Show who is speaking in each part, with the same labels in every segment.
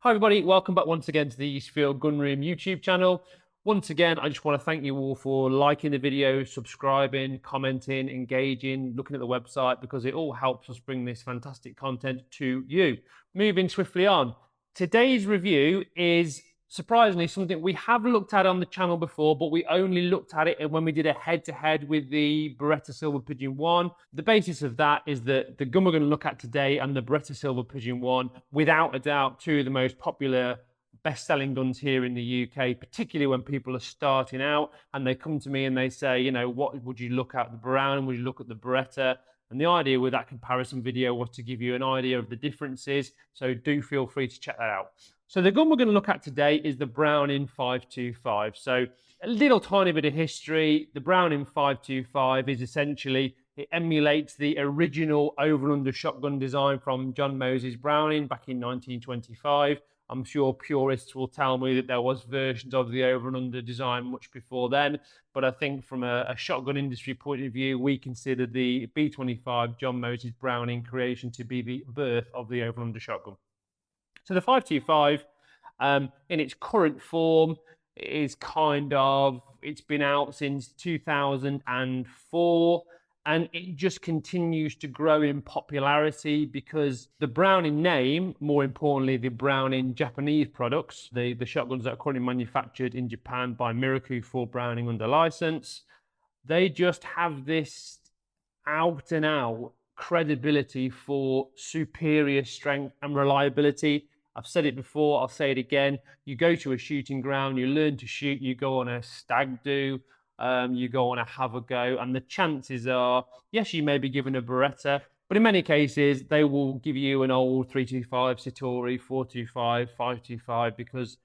Speaker 1: Hi everybody, welcome back once again to the Eastfield Gunroom YouTube channel. Once again, I just want to thank you all for liking the video, subscribing, commenting, engaging, looking at the website, because it all helps us bring this fantastic content to you. Moving swiftly on, today's review is surprisingly something we have looked at on the channel before, but we only looked at it when we did a head-to-head with the Beretta Silver Pigeon 1. The basis of that is that the gun we're going to look at today and the Beretta Silver Pigeon 1, without a doubt, two of the most popular best-selling guns here in the UK, particularly when people are starting out and they come to me and they say, you know, what would you look at, the Brown, would you look at the Beretta? And the idea with that comparison video was to give you an idea of the differences, so do feel free to check that out. So the gun we're going to look at today is the Browning 525. So a little tiny bit of history. The Browning 525 is essentially, it emulates the original over and under shotgun design from John Moses Browning back in 1925. I'm sure purists will tell me that there was versions of the over and under design much before then, but I think from a shotgun industry point of view, we consider the B25 John Moses Browning creation to be the birth of the over and under shotgun. So the 525, in its current form, is it's been out since 2004. And it just continues to grow in popularity because the Browning name, more importantly, the Browning Japanese products, the shotguns that are currently manufactured in Japan by Miraku for Browning under license, they just have this out and out credibility for superior strength and reliability. I've said it before, I'll say it again. You go to a shooting ground, you learn to shoot, you go on a stag do, you go on a have a go, and the chances are, yes, you may be given a Beretta, but in many cases, they will give you an old 325 Citori, 425, 525, because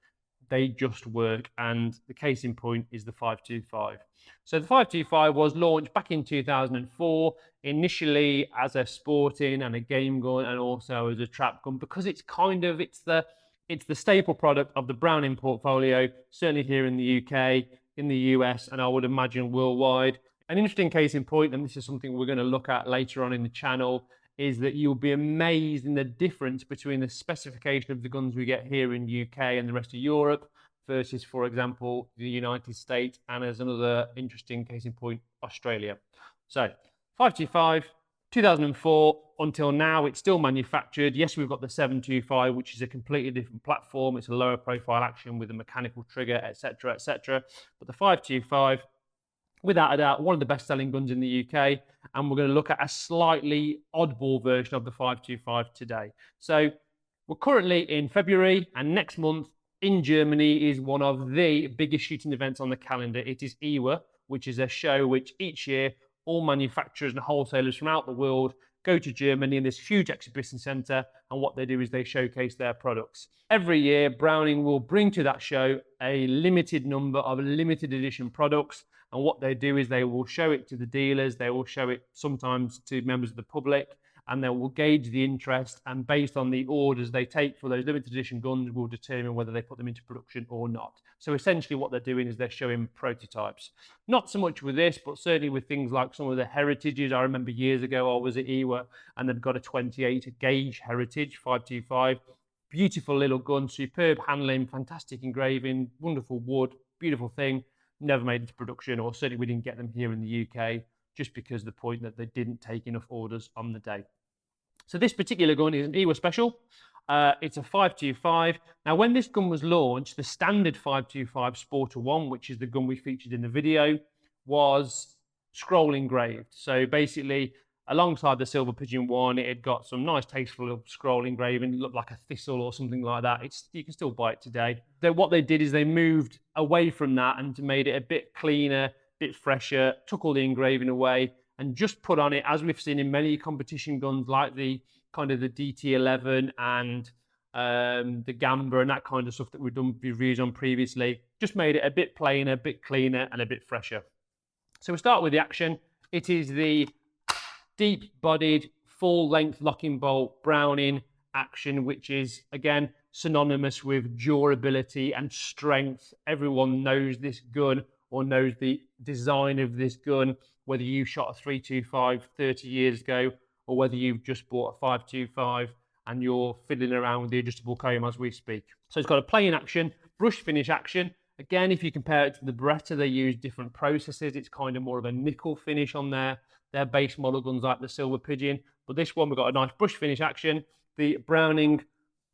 Speaker 1: they just work, and the case in point is the 525. So the 525 was launched back in 2004, initially as a sporting and a game gun, and also as a trap gun, because it's the staple product of the Browning portfolio, certainly here in the UK, in the US, and I would imagine worldwide. An interesting case in point, and this is something we're going to look at later on in the channel, is that you'll be amazed in the difference between the specification of the guns we get here in the UK and the rest of Europe versus, for example, the United States, and as another interesting case in point, Australia. So 525, 2004 until now, it's still manufactured. Yes, we've got the 725, which is a completely different platform. It's a lower profile action with a mechanical trigger, etc., etc. But the 525, without a doubt, one of the best-selling guns in the UK, and we're going to look at a slightly oddball version of the 525 today. So we're currently in February, and next month in Germany is one of the biggest shooting events on the calendar. It is IWA, which is a show which each year all manufacturers and wholesalers from out the world go to Germany in this huge exhibition center, and what they do is they showcase their products. Every year, Browning will bring to that show a limited number of limited edition products, and what they do is they will show it to the dealers, they will show it sometimes to members of the public, and they will gauge the interest, and based on the orders they take for those limited edition guns will determine whether they put them into production or not. So essentially what they're doing is they're showing prototypes. Not so much with this, but certainly with things like some of the heritages. I remember years ago I was at IWA and they've got a 28 gauge heritage 525. Beautiful little gun, superb handling, fantastic engraving, wonderful wood, beautiful thing. Never made into production, or certainly we didn't get them here in the UK, just because of the point that they didn't take enough orders on the day. So this particular gun is an IWA special. It's a 525. Now, when this gun was launched, the standard 525 Sporter 1, which is the gun we featured in the video, was scroll engraved. So basically, alongside the Silver Pigeon 1, it had got some nice tasteful scroll engraving. It looked like a thistle or something like that. You can still buy it today. What they did is they moved away from that and made it a bit cleaner, bit fresher, took all the engraving away, and just put on it, as we've seen in many competition guns like the DT11 and the Gamba and that kind of stuff that we've done reviews on previously, just made it a bit plainer, a bit cleaner, and a bit fresher. So we start with the action. It is the deep-bodied, full-length locking bolt Browning action, which is, again, synonymous with durability and strength. Everyone knows this gun or knows the design of this gun, whether you shot a 325 30 years ago or whether you've just bought a 525 and you're fiddling around with the adjustable comb as we speak. So it's got a plain action, brush finish action. Again, if you compare it to the Beretta, they use different processes. It's kind of more of a nickel finish on their base model guns like the Silver Pigeon. But this one, we've got a nice brush finish action. The Browning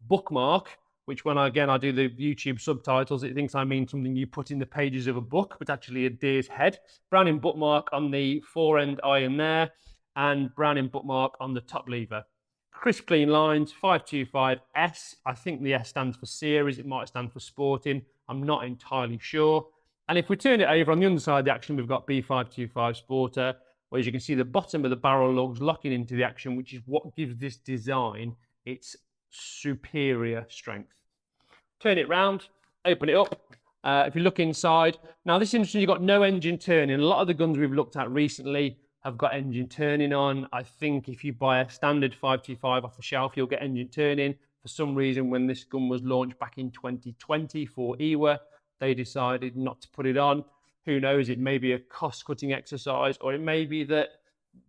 Speaker 1: bookmark, which when I do the YouTube subtitles, it thinks I mean something you put in the pages of a book, but actually a deer's head. Browning bookmark on the fore-end iron there, and Browning bookmark on the top lever. Crisp clean lines, 525 S. I think the S stands for series. It might stand for sporting. I'm not entirely sure. And if we turn it over on the underside of the action, we've got B525 Sporter, where as you can see the bottom of the barrel lugs locking into the action, which is what gives this design its superior strength. Turn it round, open it up. If you look inside, now this is interesting, you've got no engine turning. A lot of the guns we've looked at recently have got engine turning on. I think if you buy a standard 525 off the shelf, you'll get engine turning. For some reason, when this gun was launched back in 2020 for EWA, they decided not to put it on. Who knows, it may be a cost-cutting exercise, or it may be that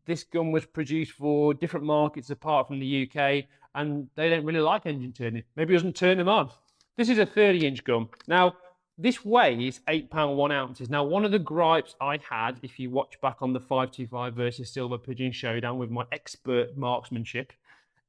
Speaker 1: this gun was produced for different markets apart from the UK, and they don't really like engine turning. Maybe it doesn't turn them on. This is a 30-inch gun. Now, this weighs 8 pounds 1 ounce. Now, one of the gripes I had, if you watch back on the 525 versus Silver Pigeon showdown with my expert marksmanship,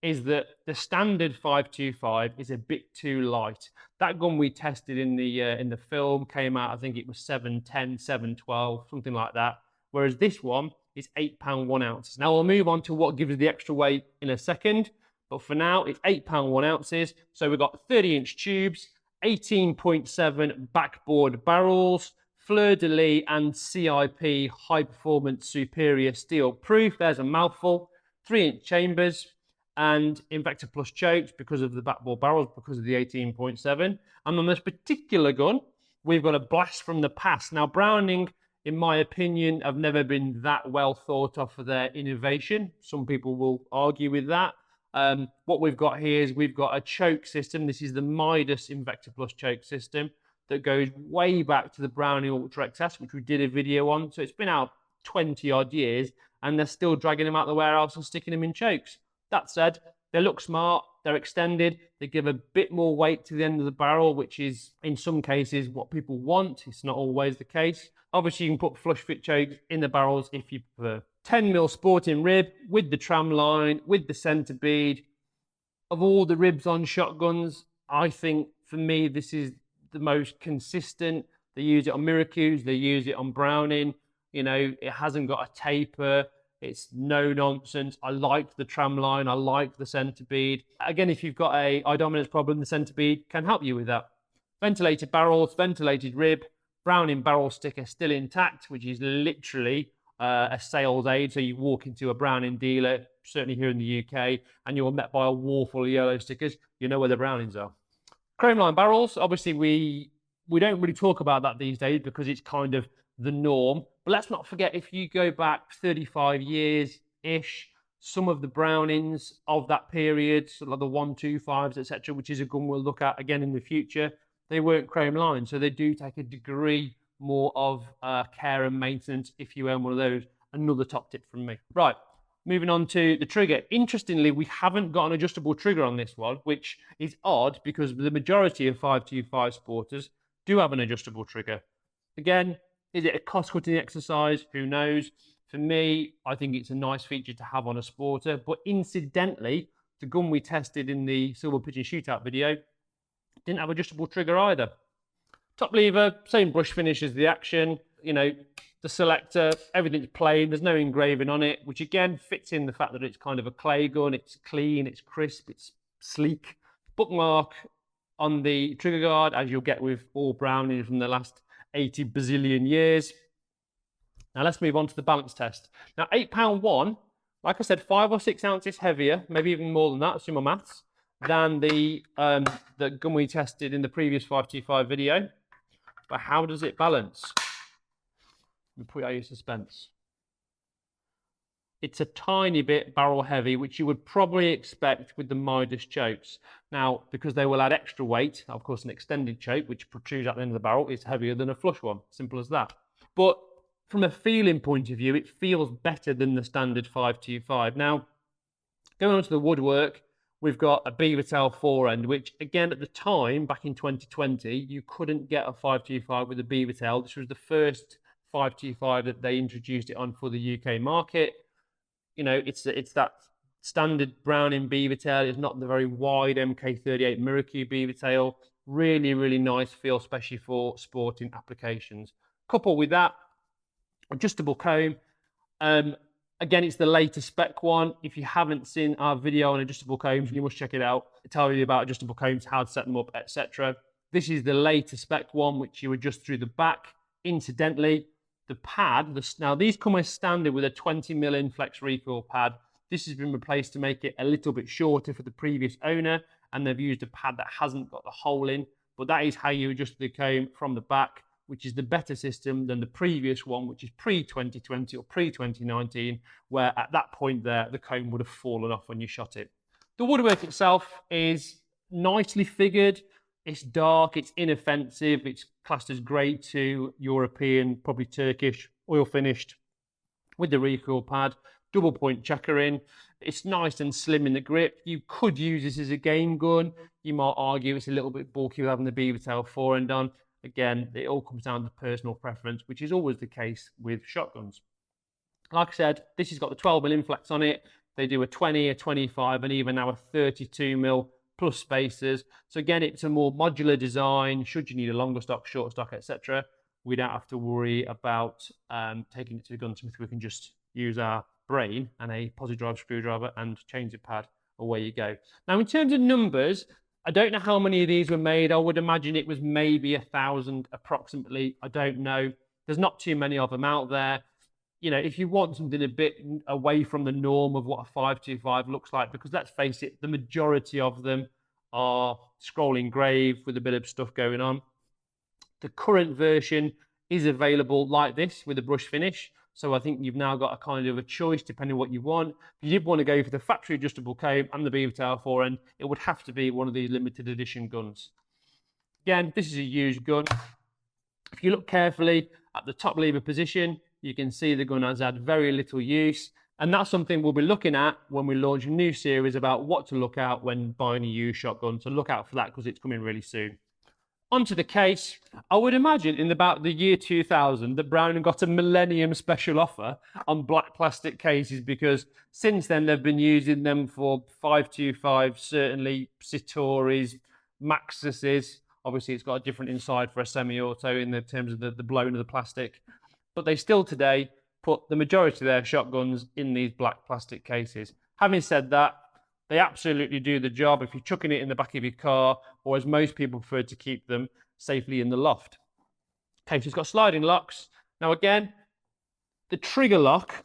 Speaker 1: is that the standard 525 is a bit too light. That gun we tested in the film came out, I think it was 710, 712, something like that. Whereas this one is 8 pounds 1 ounce. Now we'll move on to what gives the extra weight in a second, but for now it's 8 pounds 1 ounces. So we've got 30-inch tubes, 18.7 backboard barrels, fleur-de-lis and CIP high performance superior steel proof. There's a mouthful. 3-inch chambers, and Invector Plus chokes because of the backboard barrels, because of the 18.7. And on this particular gun, we've got a blast from the past. Now, Browning, in my opinion, have never been that well thought of for their innovation. Some people will argue with that. What we've got here is we've got a choke system. This is the Midas Invector Plus choke system that goes way back to the Browning Ultra XS, which we did a video on. So it's been out 20 odd years, and they're still dragging them out the warehouse and sticking them in chokes. That said, they look smart, they're extended, they give a bit more weight to the end of the barrel, which is in some cases what people want. It's not always the case. Obviously, you can put flush fit chokes in the barrels if you prefer. 10mm sporting rib with the tram line, with the centre bead. Of all the ribs on shotguns, I think for me this is the most consistent. They use it on Miracus, they use it on Browning. You know, it hasn't got a taper. It's no nonsense. I like the tram line. I like the centre bead. Again, if you've got a eye dominance problem, the centre bead can help you with that. Ventilated barrels, ventilated rib, Browning barrel sticker still intact, which is literally a sales aid. So you walk into a Browning dealer, certainly here in the UK, and you're met by a wall full of yellow stickers. You know where the Brownings are. Chrome line barrels, obviously we don't really talk about that these days because it's kind of the norm. But let's not forget, if you go back 35 years-ish, some of the Brownings of that period, sort of the 125s, etc., which is a gun we'll look at again in the future, they weren't chrome lined. So they do take a degree more of care and maintenance if you own one of those. Another top tip from me. Right, moving on to the trigger. Interestingly, we haven't got an adjustable trigger on this one, which is odd because the majority of 525 Sporters do have an adjustable trigger. Again, is it a cost-cutting exercise? Who knows? For me, I think it's a nice feature to have on a Sporter. But incidentally, the gun we tested in the Silver Pigeon shootout video didn't have adjustable trigger either. Top lever, same brush finish as the action. You know, the selector, everything's plain. There's no engraving on it, which again fits in the fact that it's kind of a clay gun. It's clean, it's crisp, it's sleek. Bookmark on the trigger guard, as you'll get with all Brownings from the last 80 bazillion years. Now let's move on to the balance test. Now 8 pound 1, like I said, 5 or 6 ounces heavier, maybe even more than that, assume my maths, than the gun we tested in the previous 525 video. But how does it balance? Let me put out your suspense. It's a tiny bit barrel heavy, which you would probably expect with the Midas chokes. Now, because they will add extra weight, of course, an extended choke, which protrudes at the end of the barrel, is heavier than a flush one. Simple as that. But from a feeling point of view, it feels better than the standard 525. Now, going on to the woodwork, we've got a beaver tail forend, which again, at the time, back in 2020, you couldn't get a 525 with a beaver tail. This was the first 525 that they introduced it on for the UK market. You know, it's that standard Browning beaver tail. It's not the very wide MK38 Miracle beaver tail. Really, really nice feel, especially for sporting applications. Coupled with that, adjustable comb. Again, it's the latest spec one. If you haven't seen our video on adjustable combs, you must check it out. It tells you about adjustable combs, how to set them up, etc. This is the latest spec one, which you adjust through the back. Incidentally, the pad, now these come as standard with a 20mm flex recoil pad. This has been replaced to make it a little bit shorter for the previous owner, and they've used a pad that hasn't got the hole in, but that is how you adjust the comb from the back, which is the better system than the previous one, which is pre-2020 or pre-2019, where at that point there, the comb would have fallen off when you shot it. The woodwork itself is nicely figured. It's dark, it's inoffensive, it's classed as grade 2, European, probably Turkish, oil finished, with the recoil pad, double point checkering. It's nice and slim in the grip. You could use this as a game gun. You might argue it's a little bit bulky with having the beaver tail forend on. Again, it all comes down to personal preference, which is always the case with shotguns. Like I said, this has got the 12mm flex on it. They do a 20, a 25, and even now a 32mm plus spacers. So again, it's a more modular design. Should you need a longer stock, short stock, etc., we don't have to worry about taking it to the gunsmith. We can just use our brain and a posi drive screwdriver and change the pad. Away you go. Now, in terms of numbers, I don't know how many of these were made. I would imagine it was maybe 1,000 approximately. I don't know. There's not too many of them out there. You know, if you want something a bit away from the norm of what a 525 looks like, because let's face it, the majority of them are scroll engraved with a bit of stuff going on. The current version is available like this with a brush finish. So I think you've now got a kind of a choice depending on what you want. If you did want to go for the factory adjustable comb and the beaver tail forend, it would have to be one of these limited edition guns. Again, this is a used gun. If you look carefully at the top lever position, you can see the gun has had very little use. And that's something we'll be looking at when we launch a new series about what to look out when buying a used shotgun. So look out for that because it's coming really soon. Onto the case. I would imagine in about the year 2000 that Browning got a millennium special offer on black plastic cases, because since then they've been using them for 525, certainly Citoris, Maxuses. Obviously it's got a different inside for a semi-auto in the terms of the blown of the plastic, but they still today put the majority of their shotguns in these black plastic cases. Having said that, they absolutely do the job if you're chucking it in the back of your car, or as most people prefer to keep them, safely in the loft. Okay, so it's got sliding locks. Now again, the trigger lock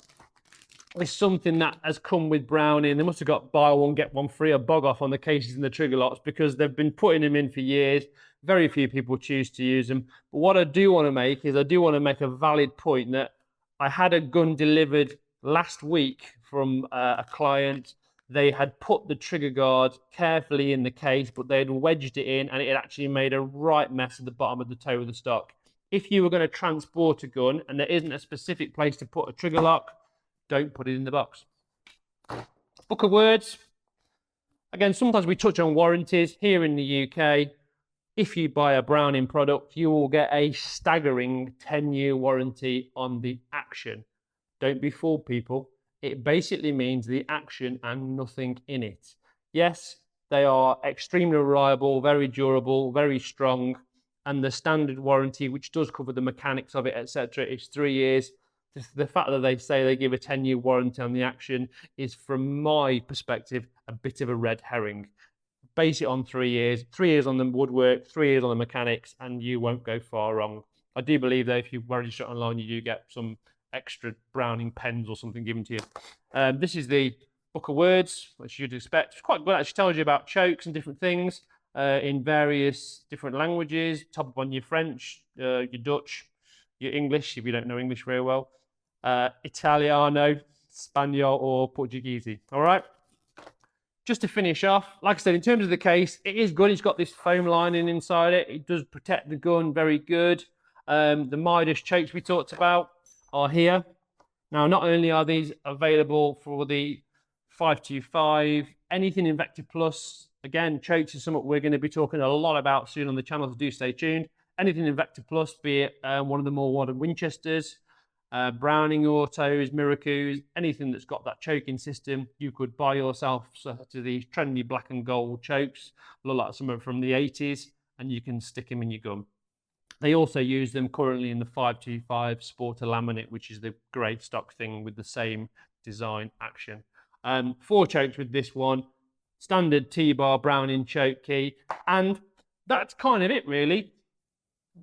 Speaker 1: is something that has come with Browning. They must have got buy one, get one free or bog off on the cases and the trigger locks, because they've been putting them in for years. Very few people choose to use them. But what I do want to make is I do want to make a valid point that I had a gun delivered last week from a client. They had put the trigger guard carefully in the case, but they had wedged it in and it had actually made a right mess at the bottom of the toe of the stock. If you were going to transport a gun and there isn't a specific place to put a trigger lock, don't put it in the box. Book of words. Again, sometimes we touch on warranties. Here in the UK, if you buy a Browning product, you will get a staggering 10-year warranty on the action. Don't be fooled, people. It basically means the action and nothing in it. Yes, they are extremely reliable, very durable, very strong, and the standard warranty, which does cover the mechanics of it, etc., is 3 years. The fact that they say they give a 10-year warranty on the action is, from my perspective, a bit of a red herring. Base it on 3 years, 3 years on the woodwork, 3 years on the mechanics, and you won't go far wrong. I do believe that if you register online, you do get some extra Browning pens or something given to you. This is the book of words, which you'd expect. It's quite good. It actually tells you about chokes and different things in various different languages. Top up on your French, your Dutch, your English, if you don't know English very well, Italiano, Spanish, or Portuguese. All right. Just to finish off, like I said, in terms of the case, it is good. It's got this foam lining inside it. It does protect the gun very good. The Midas chokes we talked about are here. Now, not only are these available for the 525 anything Invector Plus. Again, chokes is something we're going to be talking a lot about soon on the channel, so do stay tuned. Anything Invector Plus, be it one of the more modern Winchesters, Browning Autos, Miracoos, anything that's got that choking system, you could buy yourself to these trendy black and gold chokes, look like something from the 80s, and you can stick them in your gun. They also use them currently in the 525 Sporter Laminate, which is the grade stock thing with the same design action. 4 chokes with this one, standard T-bar Browning choke key, and that's kind of it really.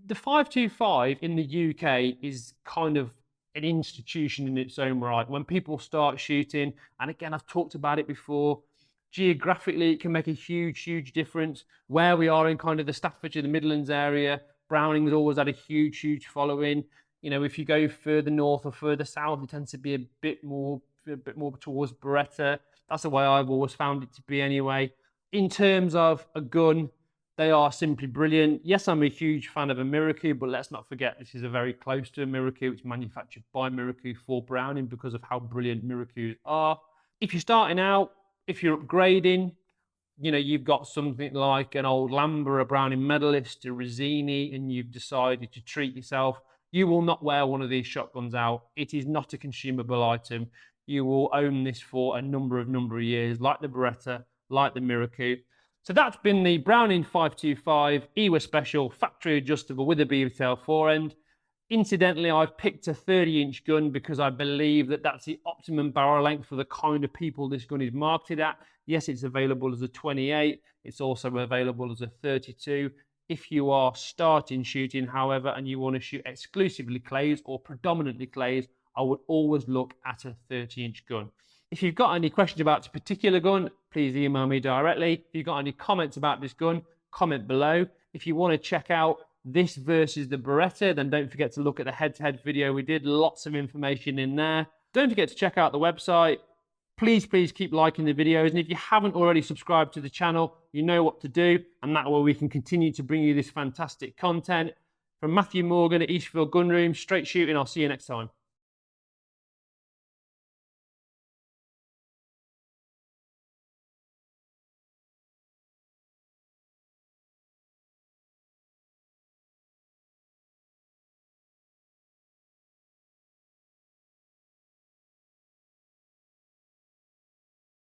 Speaker 1: The 525 in the UK is kind of an institution in its own right. When people start shooting, and again, I've talked about it before, geographically, it can make a huge difference. Where we are in kind of the Staffordshire, the Midlands area, Browning's always had a huge following. You know, if you go further north or further south, it tends to be a bit more towards Beretta. That's the way I've always found it to be anyway. In terms of a gun, they are simply brilliant. Yes, I'm a huge fan of a Miracle, but let's not forget this is a very close to a Miracle. It's manufactured by Miracle for Browning because of how brilliant Miracles are. If you're starting out, if you're upgrading, you know, you've got something like an old Lambert, a Browning Medalist, a Rizzini, and you've decided to treat yourself, you will not wear one of these shotguns out. It is not a consumable item. You will own this for a number of years, like the Beretta, like the Miracle. So that's been the Browning 525 EWA Special factory adjustable with a beaver tail forend. Incidentally, I've picked a 30-inch gun because I believe that that's the optimum barrel length for the kind of people this gun is marketed at. Yes, it's available as a 28. It's also available as a 32. If you are starting shooting, however, and you want to shoot exclusively clays or predominantly clays, I would always look at a 30-inch gun. If you've got any questions about this particular gun, please email me directly. If you've got any comments about this gun, comment below. If you want to check out this versus the Beretta, then don't forget to look at the head-to-head video we did. Lots of information in there. Don't forget to check out the website. Please keep liking the videos. And if you haven't already subscribed to the channel, you know what to do. And that way we can continue to bring you this fantastic content. From Matthew Morgan at Eastfield Gunroom, straight shooting. I'll see you next time.